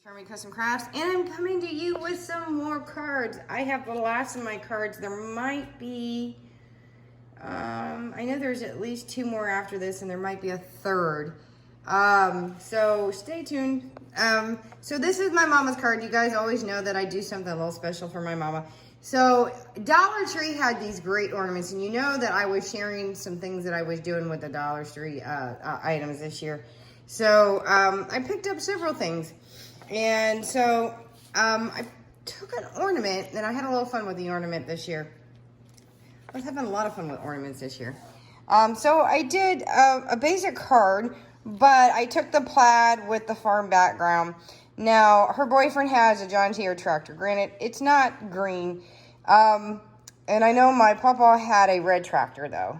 Charming Custom Crafts, and I'm coming to you with some more cards. I have the last of my cards. There might be, I know there's at least 2 more after this, and there might be a third. So stay tuned. So this is my mama's card. You guys always know that I do something a little special for my mama. So Dollar Tree had these great ornaments, and you know that I was sharing some things that I was doing with the Dollar Tree items this year. So I picked up several things. And so I took an ornament, and I had a little fun with the ornament this year. I was having a lot of fun with ornaments this year. So I did a basic card, but I took the plaid with the farm background. Now, her boyfriend has a John Deere tractor. Granted, it's not green. And I know my papa had a red tractor, though.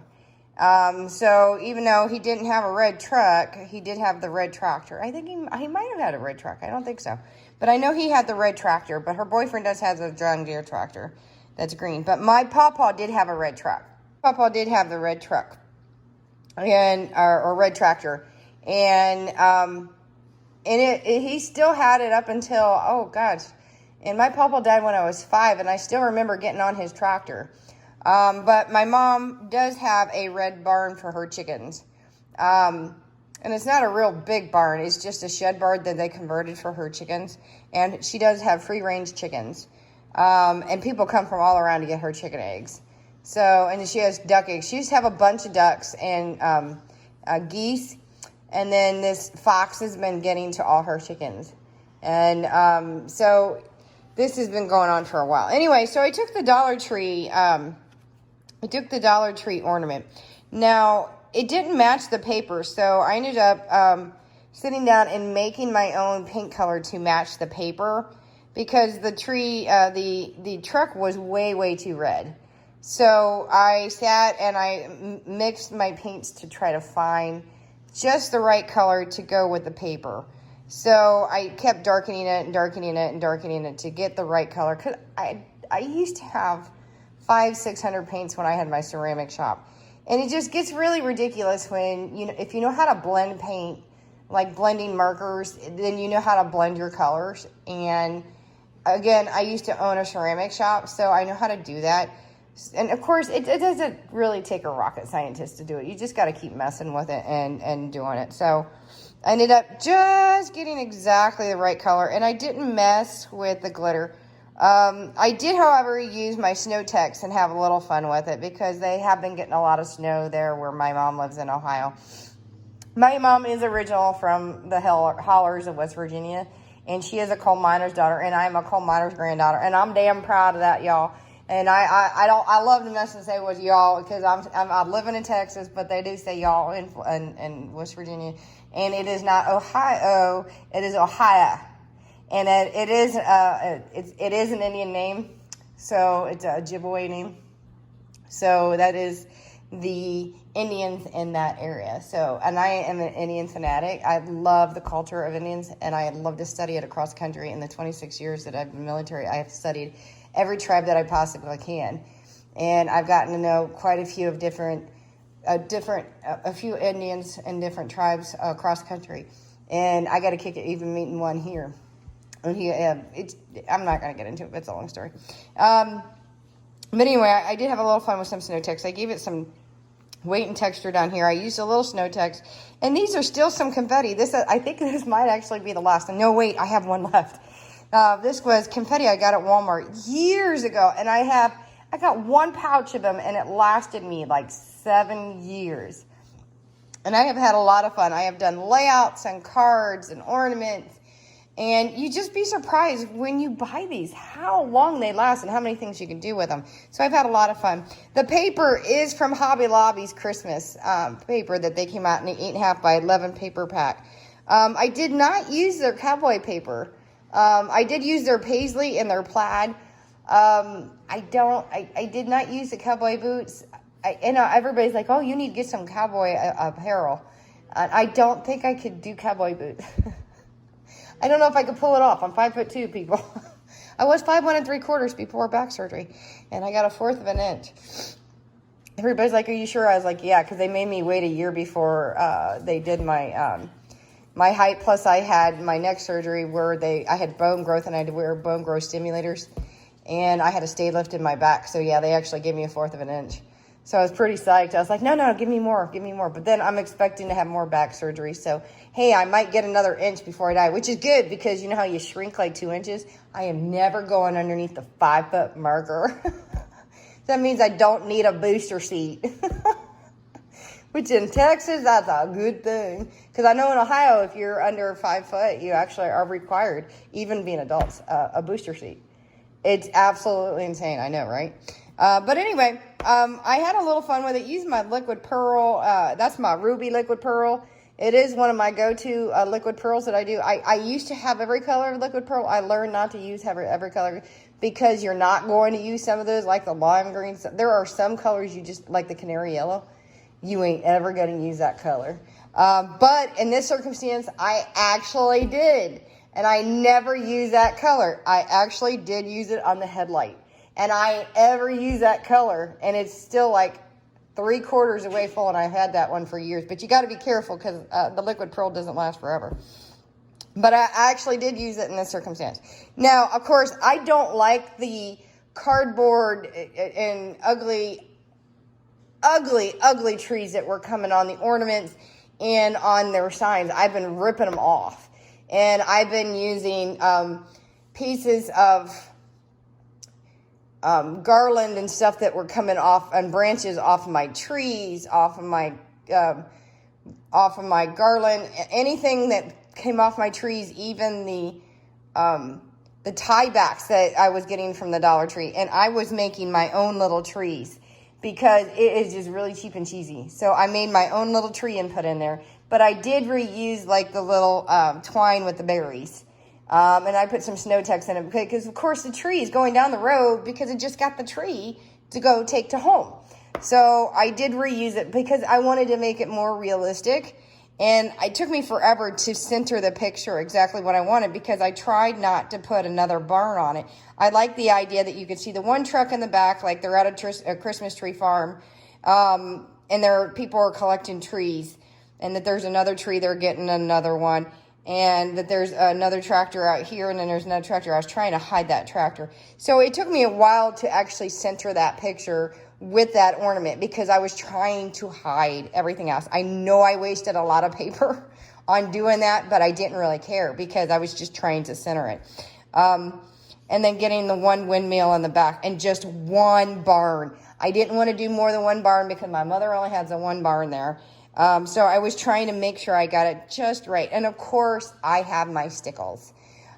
So even though he didn't have a red truck, he did have the red tractor. I think he might have had a red truck. I don't think so. But I know he had the red tractor, but her boyfriend does have a John Deere tractor that's green. But my papa did have a red truck. Papa did have the red truck and or red tractor. And he still had it up until, oh gosh. And my papa died when I was 5, and I still remember getting on his tractor. But my mom does have a red barn for her chickens. And it's not a real big barn. It's just a shed barn that they converted for her chickens. And she does have free-range chickens. And people come from all around to get her chicken eggs. So, and she has duck eggs. She used to have a bunch of ducks and geese. And then this fox has been getting to all her chickens. And so this has been going on for a while. Anyway, so I took the Dollar Tree... I took the Dollar Tree ornament. Now, it didn't match the paper, so I ended up sitting down and making my own paint color to match the paper because the tree, the truck was way too red. So I sat and I mixed my paints to try to find just the right color to go with the paper. So I kept darkening it and darkening it and darkening it to get the right color. Because I used to have 500-600 paints when I had my ceramic shop, and it just gets really ridiculous when if you know how to blend paint, like blending markers, then you know how to blend your colors. And again, I used to own a ceramic shop, so I know how to do that. And of course, it doesn't really take a rocket scientist to do it. You just got to keep messing with it and doing it. So I ended up just getting exactly the right color, and I didn't mess with the glitter. I did, however, use my snow techs and have a little fun with it because they have been getting a lot of snow there where my mom lives in Ohio. My mom is original from the hollers of West Virginia, and she is a coal miner's daughter, and I am a coal miner's granddaughter, and I'm damn proud of that, y'all. And I love to mess and say with y'all because I'm living in Texas, but they do say y'all in West Virginia, and it is not Ohio, it is Ohio. And it is an Indian name, so it's a Ojibwe name. So that is the Indians in that area. So, and I am an Indian fanatic. I love the culture of Indians, and I love to study it across country. In the 26 years that I've been in the military, I have studied every tribe that I possibly can, and I've gotten to know quite a few of a few Indians and different tribes across country. And I got to kick it even meeting one here. I'm not going to get into it, but it's a long story. But anyway, I did have a little fun with some snow techs. I gave it some weight and texture down here. I used a little snow text, and these are still some confetti. I think this might actually be the last. And no, wait, I have one left. This was confetti I got at Walmart years ago, and I got one pouch of them, and it lasted me like 7 years. And I have had a lot of fun. I have done layouts and cards and ornaments. And you just be surprised when you buy these, how long they last and how many things you can do with them. So I've had a lot of fun. The paper is from Hobby Lobby's Christmas paper that they came out in an 8.5 by 11 paper pack. I did not use their cowboy paper. I did use their paisley and their plaid. I did not use the cowboy boots. Everybody's like, oh, you need to get some cowboy apparel. I don't think I could do cowboy boots. I don't know if I could pull it off. I'm 5'2", people. I was 5'1 3/4" before back surgery, and I got 1/4 of an inch. Everybody's like, are you sure? I was like, yeah, because they made me wait a year before they did my my height, plus I had my neck surgery where I had bone growth and I had to wear bone growth stimulators. And I had a stay lift in my back. So yeah, they actually gave me 1/4 of an inch. So I was pretty psyched. I was like, no, give me more. But then I'm expecting to have more back surgery. So, hey, I might get another inch before I die, which is good because you know how you shrink like 2 inches? I am never going underneath the 5-foot marker. That means I don't need a booster seat. Which in Texas, that's a good thing. Because I know in Ohio, if you're under 5 foot, you actually are required, even being adults, a booster seat. It's absolutely insane. I know, right? But anyway, I had a little fun with it. Using my liquid pearl. That's my ruby liquid pearl. It is one of my go-to liquid pearls that I do. I used to have every color of liquid pearl. I learned not to use every color because you're not going to use some of those, like the lime green. There are some colors you just, like the canary yellow, you ain't ever going to use that color. But in this circumstance, I actually did. And I never use that color. I actually did use it on the headlight. And I ever use that color. And it's still like 3/4 away full. And I've had that one for years. But you got to be careful because the liquid pearl doesn't last forever. But I actually did use it in this circumstance. Now, of course, I don't like the cardboard and ugly trees that were coming on the ornaments and on their signs. I've been ripping them off. And I've been using pieces of garland and stuff that were coming off and branches off of my trees, off of my garland, anything that came off my trees, even the tie backs that I was getting from the Dollar Tree. And I was making my own little trees because it is just really cheap and cheesy. So I made my own little tree and put in there. But I did reuse like the little twine with the berries. And I put some snow tex in it because, of course, the tree is going down the road because it just got the tree to go take to home. So I did reuse it because I wanted to make it more realistic. And it took me forever to center the picture exactly what I wanted because I tried not to put another barn on it. I like the idea that you could see the one truck in the back, like they're at a Christmas tree farm, and people are collecting trees. And that there's another tree, they're getting another one. And that there's another tractor out here, and then there's another tractor. I was trying to hide that tractor. So it took me a while to actually center that picture with that ornament because I was trying to hide everything else. I know I wasted a lot of paper on doing that, but I didn't really care because I was just trying to center it. And then getting the one windmill in the back and just one barn. I didn't want to do more than one barn because my mother only has the one barn there. So I was trying to make sure I got it just right. And of course, I have my stickles.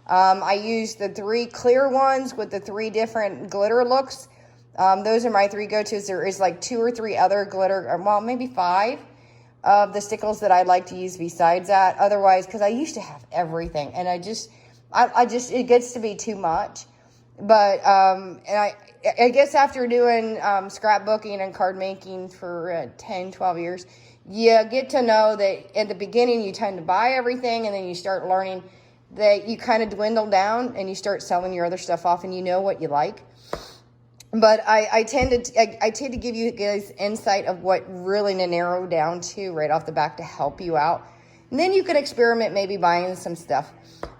I used the 3 clear ones with the 3 different glitter looks. Those are my 3 go-tos. There is like 2 or 3 other glitter, or well, maybe 5 of the stickles that I like to use besides that. Otherwise, because I used to have everything. And I just, it gets to be too much. But, and I guess after doing scrapbooking and card making for 10, 12 years, you get to know that at the beginning you tend to buy everything and then you start learning that you kind of dwindle down and you start selling your other stuff off and you know what you like. But I tend to give you guys insight of what really to narrow down to right off the back to help you out. And then you could experiment maybe buying some stuff.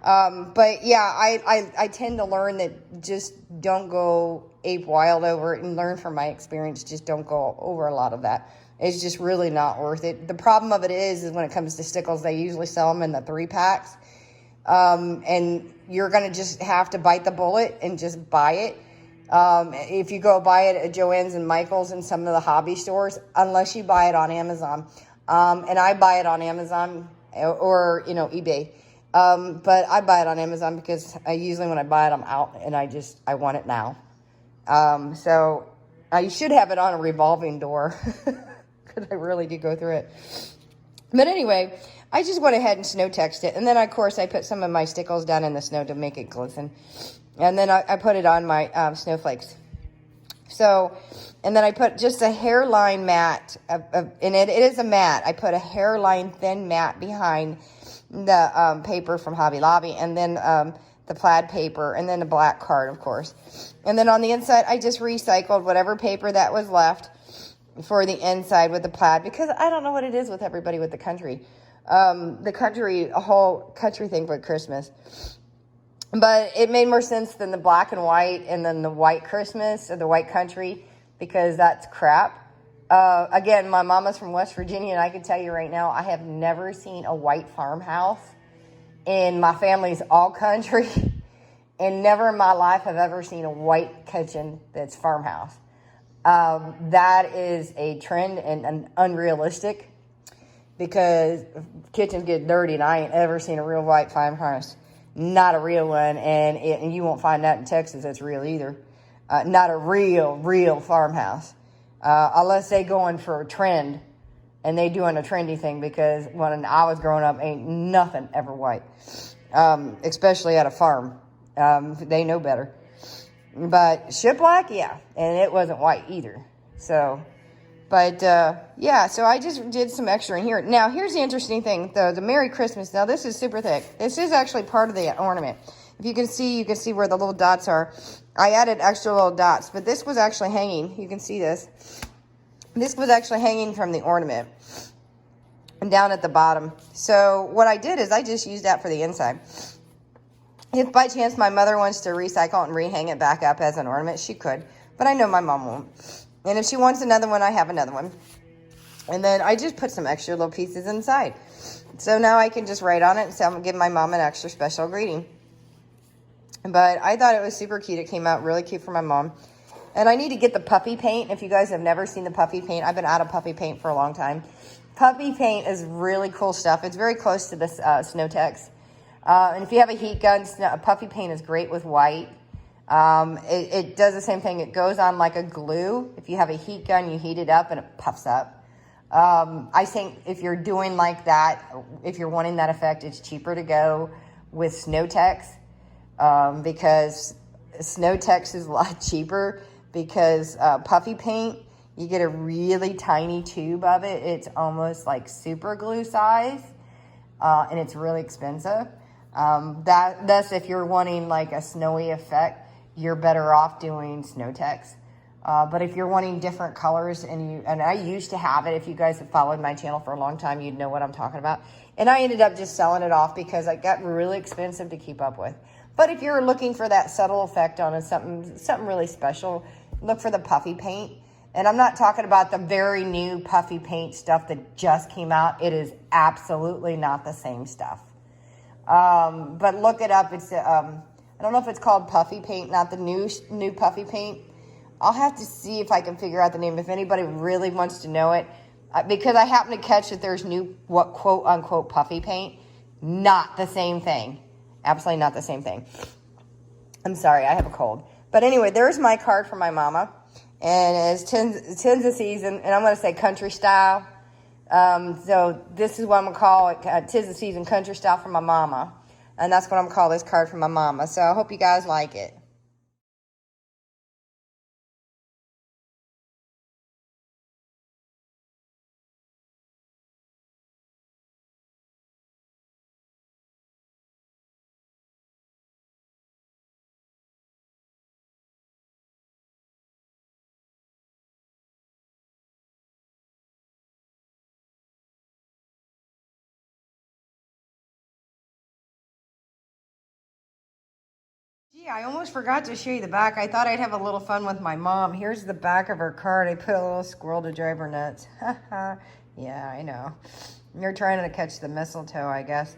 But yeah, I tend to learn that just don't go ape wild over it and learn from my experience. Just don't go over a lot of that. It's just really not worth it. The problem of it is when it comes to stickles, they usually sell them in the 3-packs. And you're going to just have to bite the bullet and just buy it. If you go buy it at Joann's and Michael's and some of the hobby stores, unless you buy it on Amazon. And I buy it on Amazon or, eBay. But I buy it on Amazon because usually when I buy it, I'm out and I want it now. So I should have it on a revolving door. I really do go through it. But anyway, I just went ahead and snow texted it. And then, of course, I put some of my stickles down in the snow to make it glisten. And then I put it on my snowflakes. So, and then I put just a hairline mat. And it is a mat. I put a hairline thin mat behind the paper from Hobby Lobby. And then the plaid paper. And then the black card, of course. And then on the inside, I just recycled whatever paper that was left for the inside with the plaid, because I don't know what it is with everybody with the country. the country, a whole country thing for Christmas. But it made more sense than the black and white and then the white Christmas or the white country, because that's crap. Again, my mama's from West Virginia, and I can tell you right now, I have never seen a white farmhouse. And my family's all country, and never in my life have ever seen a white kitchen that's farmhouse. That is a trend and unrealistic, because kitchens get dirty, and I ain't ever seen a real white farmhouse. Not a real one, and you won't find that in Texas that's real either. Not a real farmhouse. Unless they going for a trend, and they doing a trendy thing, because when I was growing up, ain't nothing ever white. Especially at a farm. They know better. But shiplap, yeah, and it wasn't white either. So, but yeah, so I just did some extra in here. Now, here's the interesting thing, though, the Merry Christmas. Now, this is super thick. This is actually part of the ornament. If you can see where the little dots are. I added extra little dots, but this was actually hanging. You can see this. This was actually hanging from the ornament and down at the bottom. So what I did is I just used that for the inside. If by chance my mother wants to recycle it and rehang it back up as an ornament, she could. But I know my mom won't. And if she wants another one, I have another one. And then I just put some extra little pieces inside. So now I can just write on it and say I'm going to give my mom an extra special greeting. But I thought it was super cute. It came out really cute for my mom. And I need to get the puppy paint. If you guys have never seen the puppy paint, I've been out of puppy paint for a long time. Puppy paint is really cool stuff. It's very close to this Snow-Tex. And if you have a heat gun, puppy paint is great with white. It does the same thing. It goes on like a glue. If you have a heat gun, you heat it up and it puffs up. I think if you're doing like that, if you're wanting that effect, it's cheaper to go with Snow-Tex. Because Snow-Tex is a lot cheaper, because puffy paint, you get a really tiny tube of it. It's almost like super glue size, and it's really expensive. Thus, if you're wanting like a snowy effect, you're better off doing Snow-Tex. But if you're wanting different colors, and I used to have it, if you guys have followed my channel for a long time, you'd know what I'm talking about. And I ended up just selling it off because it got really expensive to keep up with. But if you're looking for that subtle effect on something really special, look for the puffy paint. And I'm not talking about the very new puffy paint stuff that just came out. It is absolutely not the same stuff. But look it up. It's I don't know if it's called puffy paint, not the new puffy paint. I'll have to see if I can figure out the name if anybody really wants to know it. Because I happen to catch that there's new, what quote unquote puffy paint. Not the same thing. Absolutely not the same thing. I'm sorry, I have a cold. But anyway, there's my card for my mama. And it's tis the season, and I'm going to say country style. So this is what I'm going to call it, tis the season country style for my mama. And that's what I'm going to call this card for my mama. So I hope you guys like it. Gee, I almost forgot to show you the back. I thought I'd have a little fun with my mom. Here's the back of her card. I put a little squirrel to drive her nuts. Yeah, I know. You're trying to catch the mistletoe, I guess.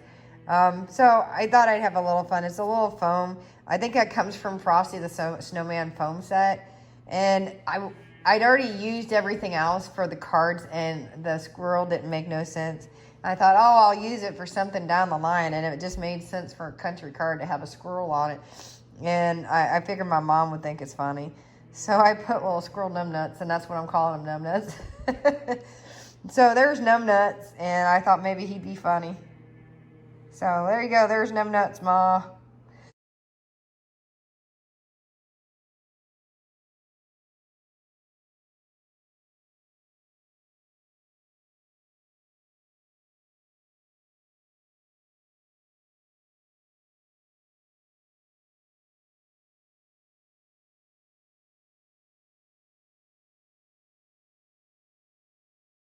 So I thought I'd have a little fun. It's a little foam. I think that comes from Frosty the Snowman foam set. And I'd already used everything else for the cards, and the squirrel didn't make no sense. I thought, oh, I'll use it for something down the line. And it just made sense for a country card to have a squirrel on it. And I figured my mom would think it's funny. So I put little squirrel numbnuts, and that's what I'm calling them, numbnuts. So there's numbnuts, and I thought maybe he'd be funny. So there you go. There's numbnuts, Ma.